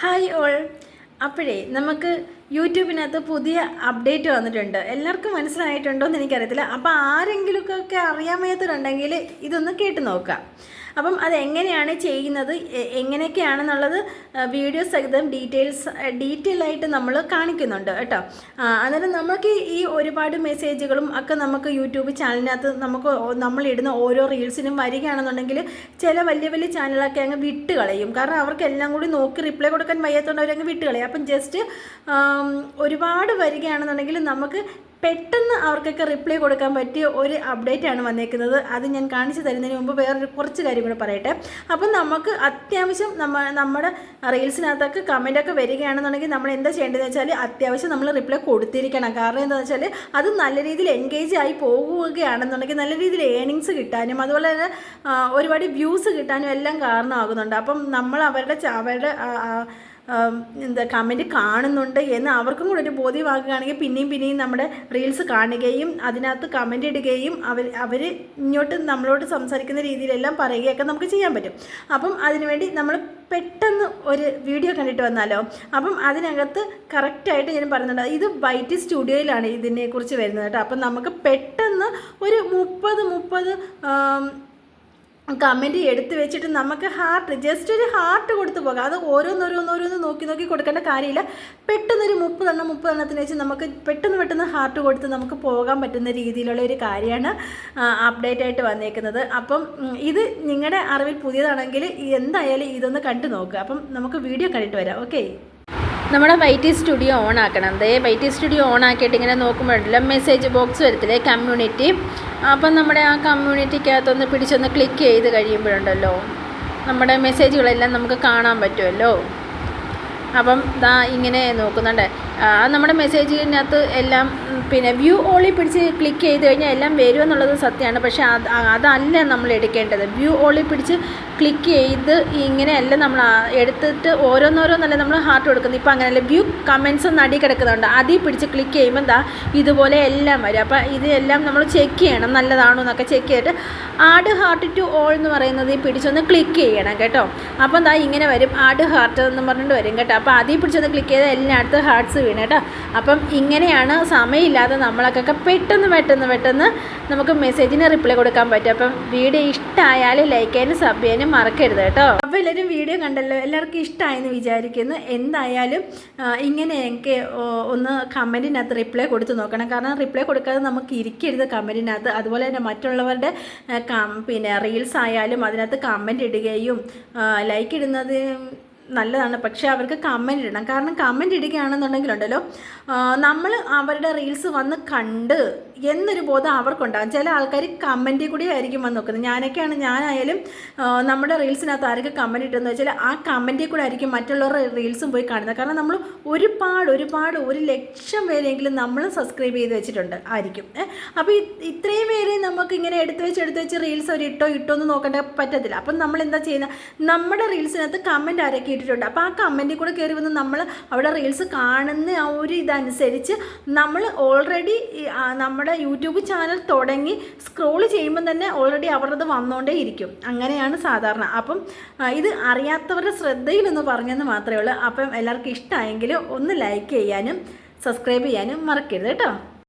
Hi all. അപ്പോഴേ നമുക്ക് യൂട്യൂബിനകത്ത് പുതിയ അപ്ഡേറ്റ് വന്നിട്ടുണ്ട്. എല്ലാവർക്കും മനസ്സിലായിട്ടുണ്ടോ എന്ന് എനിക്കറിയത്തില്ല. അപ്പോൾ ആരെങ്കിലുമൊക്കെ അറിയാൻ വയ്യാത്തവരുണ്ടെങ്കിൽ ഇതൊന്ന് കേട്ട് നോക്കാം. അപ്പം അതെങ്ങനെയാണ് ചെയ്യുന്നത്, എങ്ങനെയൊക്കെയാണെന്നുള്ളത് വീഡിയോ സഹിതം ഡീറ്റെയിൽ ആയിട്ട് നമ്മൾ കാണിക്കുന്നുണ്ട് കേട്ടോ. അന്നേരം നമുക്ക് ഈ ഒരുപാട് മെസ്സേജുകളും ഒക്കെ നമുക്ക് യൂട്യൂബ് ചാനലിനകത്ത് നമ്മളിടുന്ന ഓരോ റീൽസിനും വരികയാണെന്നുണ്ടെങ്കിൽ ചില വലിയ വലിയ ചാനലൊക്കെ അങ്ങ് വിട്ട് കളയും. കാരണം അവർക്ക് എല്ലാം കൂടി നോക്കി റിപ്ലൈ കൊടുക്കാൻ വയ്യാത്തതുകൊണ്ട് അവരങ്ങ് വിട്ട് കളയും. അപ്പം ജസ്റ്റ് ഒരുപാട് വരികയാണെന്നുണ്ടെങ്കിൽ നമുക്ക് പെട്ടെന്ന് അവർക്കൊക്കെ റിപ്ലൈ കൊടുക്കാൻ പറ്റിയ ഒരു അപ്ഡേറ്റാണ് വന്നേക്കുന്നത്. അത് ഞാൻ കാണിച്ചു തരുന്നതിന് മുമ്പ് വേറൊരു കുറച്ച് കാര്യം കൂടെ പറയട്ടെ. അപ്പം നമുക്ക് അത്യാവശ്യം നമ്മുടെ റീൽസിനകത്തൊക്കെ കമൻറ്റൊക്കെ വരികയാണെന്നുണ്ടെങ്കിൽ നമ്മൾ എന്താ ചെയ്യേണ്ടതെന്ന് വെച്ചാൽ അത്യാവശ്യം നമ്മൾ റിപ്ലൈ കൊടുത്തിരിക്കണം. കാരണം എന്താണെന്ന് വെച്ചാൽ അത് നല്ല രീതിയിൽ എൻഗേജ് ആയി പോവുകയാണെന്നുണ്ടെങ്കിൽ നല്ല രീതിയിൽ ഏണിങ്സ് കിട്ടാനും അതുപോലെ തന്നെ ഒരുപാട് വ്യൂസ് കിട്ടാനും എല്ലാം കാരണമാകുന്നുണ്ട്. അപ്പം നമ്മൾ അവരുടെ കമൻറ്റ് കാണുന്നുണ്ട് എന്ന് അവർക്കും കൂടെ ഒരു ബോധ്യമാകുകയാണെങ്കിൽ പിന്നെയും നമ്മുടെ റീൽസ് കാണുകയും അതിനകത്ത് കമൻറ്റ് ഇടുകയും അവർ ഇങ്ങോട്ട് നമ്മളോട് സംസാരിക്കുന്ന രീതിയിലെല്ലാം പറയുകയൊക്കെ നമുക്ക് ചെയ്യാൻ പറ്റും. അപ്പം അതിനുവേണ്ടി നമ്മൾ പെട്ടെന്ന് ഒരു വീഡിയോ കണ്ടിട്ട് വന്നാലോ. അപ്പം അതിനകത്ത് കറക്റ്റായിട്ട് ഞാൻ പറയുന്നുണ്ട്, ഇത് വൈറ്റി സ്റ്റുഡിയോയിലാണ് ഇതിനെക്കുറിച്ച് വരുന്നത് കേട്ടോ. അപ്പം നമുക്ക് പെട്ടെന്ന് ഒരു 30 കമൻറ്റ് എടുത്ത് വെച്ചിട്ട് നമുക്ക് ജസ്റ്റ് ഒരു ഹാർട്ട് കൊടുത്ത് പോകാം. അത് ഓരോന്നോരോന്ന് നോക്കി കൊടുക്കേണ്ട കാര്യമില്ല. പെട്ടെന്നൊരു 30 എണ്ണത്തിന് വെച്ച് നമുക്ക് പെട്ടെന്ന് ഹാർട്ട് കൊടുത്ത് നമുക്ക് പോകാൻ പറ്റുന്ന രീതിയിലുള്ള ഒരു കാര്യമാണ് അപ്ഡേറ്റ് ആയിട്ട് വന്നേക്കുന്നത്. അപ്പം ഇത് നിങ്ങളുടെ അറിവിൽ പുതിയതാണെങ്കിൽ എന്തായാലും ഇതൊന്ന് കണ്ടു നോക്കുക. അപ്പം നമുക്ക് വീഡിയോ കണ്ടിട്ട് വരാം. ഓക്കെ, നമ്മുടെ വൈറ്റി സ്റ്റുഡിയോ ഓൺ ആക്കണം. വൈറ്റി സ്റ്റുഡിയോ ഓൺ ആക്കിയിട്ട് ഇങ്ങനെ നോക്കുമ്പോഴല്ല മെസ്സേജ് ബോക്സ് വരത്തില്ലേ, കമ്മ്യൂണിറ്റി. അപ്പം നമ്മുടെ ആ കമ്മ്യൂണിറ്റിക്കകത്തൊന്ന് പിടിച്ചൊന്ന് ക്ലിക്ക് ചെയ്ത് കഴിയുമ്പോഴുണ്ടല്ലോ നമ്മുടെ മെസ്സേജുകളെല്ലാം നമുക്ക് കാണാൻ പറ്റുമല്ലോ. അപ്പം ഇങ്ങനെ നോക്കുന്നുണ്ട്. നമ്മുടെ മെസ്സേജിനകത്ത് എല്ലാം പിന്നെ വ്യൂ ഓളി പിടിച്ച് ക്ലിക്ക് ചെയ്ത് കഴിഞ്ഞാൽ എല്ലാം വരുമെന്നുള്ളത് സത്യമാണ്. പക്ഷേ അതല്ല നമ്മൾ എടുക്കേണ്ടത്. വ്യൂ ഓളി പിടിച്ച് ക്ലിക്ക് ചെയ്ത് ഇങ്ങനെയല്ല നമ്മൾ എടുത്തിട്ട് ഓരോന്നോരോന്നല്ല നമ്മൾ ഹാർട്ട് കൊടുക്കുന്നത്. ഇപ്പോൾ അങ്ങനെയല്ല, വ്യൂ കമൻറ്റ്സ് ഒന്ന് അടി കിടക്കുന്നുണ്ട്, അതിൽ പിടിച്ച് ക്ലിക്ക് ചെയ്യുമ്പോൾ ഇതുപോലെ എല്ലാം വരും. അപ്പോൾ ഇതെല്ലാം നമ്മൾ ചെക്ക് ചെയ്യണം, നല്ലതാണോ എന്നൊക്കെ ചെക്ക് ചെയ്തിട്ട് ആഡ് ഹാർട്ട് ടു ഓൾ എന്ന് പറയുന്നത് പിടിച്ചൊന്ന് ക്ലിക്ക് ചെയ്യണം കേട്ടോ. അപ്പം ഇങ്ങനെ വരും, ആഡ് ഹാർട്ട് എന്ന് പറഞ്ഞിട്ട് വരും കേട്ടോ. അപ്പോൾ അതിൽ പിടിച്ചൊന്ന് ക്ലിക്ക് ചെയ്താൽ എല്ലായിടത്തും ഹാർട്ട്സ് വീണ് കേട്ടോ. അപ്പം ഇങ്ങനെയാണ് സമയമില്ലാതെ നമ്മളൊക്കെ പെട്ടെന്ന് നമുക്ക് മെസ്സേജിന് റിപ്ലൈ കൊടുക്കാൻ പറ്റും. അപ്പം വീഡിയോ ഇഷ്ടമായാൽ ലൈക്ക് ചെയ്യാനും സബ് ചെയ്യാനും മറക്കരുത് കേട്ടോ. അപ്പോൾ എല്ലാവരും വീഡിയോ കണ്ടല്ലോ, എല്ലാവർക്കും ഇഷ്ടമായെന്ന് വിചാരിക്കുന്നു. എന്തായാലും ഇങ്ങനെ എനിക്ക് ഒന്ന് കമൻറ്റിനകത്ത് റിപ്ലൈ കൊടുത്ത് നോക്കണം. കാരണം റിപ്ലൈ കൊടുക്കാതെ നമുക്ക് ഇരിക്കരുത് കമൻറ്റിനകത്ത്. അതുപോലെ തന്നെ മറ്റുള്ളവരുടെ പിന്നെ റീൽസ് ആയാലും അതിനകത്ത് കമൻറ്റ് ഇടുകയും ലൈക്ക് ഇടുന്നത് നല്ലതാണ്. പക്ഷേ അവർക്ക് കമൻറ്റ് ഇടണം. കാരണം കമൻറ്റ് ഇടുകയാണെന്നുണ്ടെങ്കിലുണ്ടല്ലോ നമ്മൾ അവരുടെ റീൽസ് വന്ന് കണ്ട് എന്നൊരു ബോധം അവർക്കുണ്ടാകും. ചില ആൾക്കാർ കമൻറ്റിൽ കൂടി ആയിരിക്കും വന്ന് നോക്കുന്നത്. ഞാനായാലും നമ്മുടെ റീൽസിനകത്ത് ആരൊക്കെ കമൻറ്റ് ഇട്ടെന്ന് വെച്ചാൽ ആ കമൻറ്റിൽ കൂടെ ആയിരിക്കും മറ്റുള്ളവരുടെ റീൽസും പോയി കാണുന്നത്. കാരണം നമ്മൾ ഒരുപാട് 1,00,000 പേരെങ്കിലും നമ്മൾ സബ്സ്ക്രൈബ് ചെയ്ത് വെച്ചിട്ടുണ്ട് ആയിരിക്കും. അപ്പോൾ ഇത്രയും പേരെ നമുക്ക് ഇങ്ങനെ എടുത്ത് വെച്ച് റീൽസ് അവർ ഇട്ടോ എന്ന് നോക്കേണ്ട പറ്റത്തില്ല. അപ്പം നമ്മൾ എന്താ ചെയ്യുന്നത്, നമ്മുടെ റീൽസിനകത്ത് കമൻറ്റ് ആരൊക്കെ ഇട്ടിട്ടുണ്ട്. അപ്പോൾ ആ കമൻറ്റിൽ കൂടെ കയറി വന്ന് നമ്മൾ അവിടെ റീൽസ് കാണുന്ന ആ ഒരു ഇതനുസരിച്ച് നമ്മൾ ഓൾറെഡി നമ്മുടെ യൂട്യൂബ് ചാനൽ തുടങ്ങി സ്ക്രോൾ ചെയ്യുമ്പോൾ തന്നെ ഓൾറെഡി അവരത് വന്നുകൊണ്ടേ ഇരിക്കും. അങ്ങനെയാണ് സാധാരണ. അപ്പം ഇത് അറിയാത്തവരുടെ ശ്രദ്ധയിലൊന്ന് പറഞ്ഞെന്ന് മാത്രമേ ഉള്ളൂ. അപ്പം എല്ലാവർക്കും ഇഷ്ടമായെങ്കിൽ ഒന്ന് ലൈക്ക് ചെയ്യാനും സബ്സ്ക്രൈബ് ചെയ്യാനും മറക്കരുത് കേട്ടോ.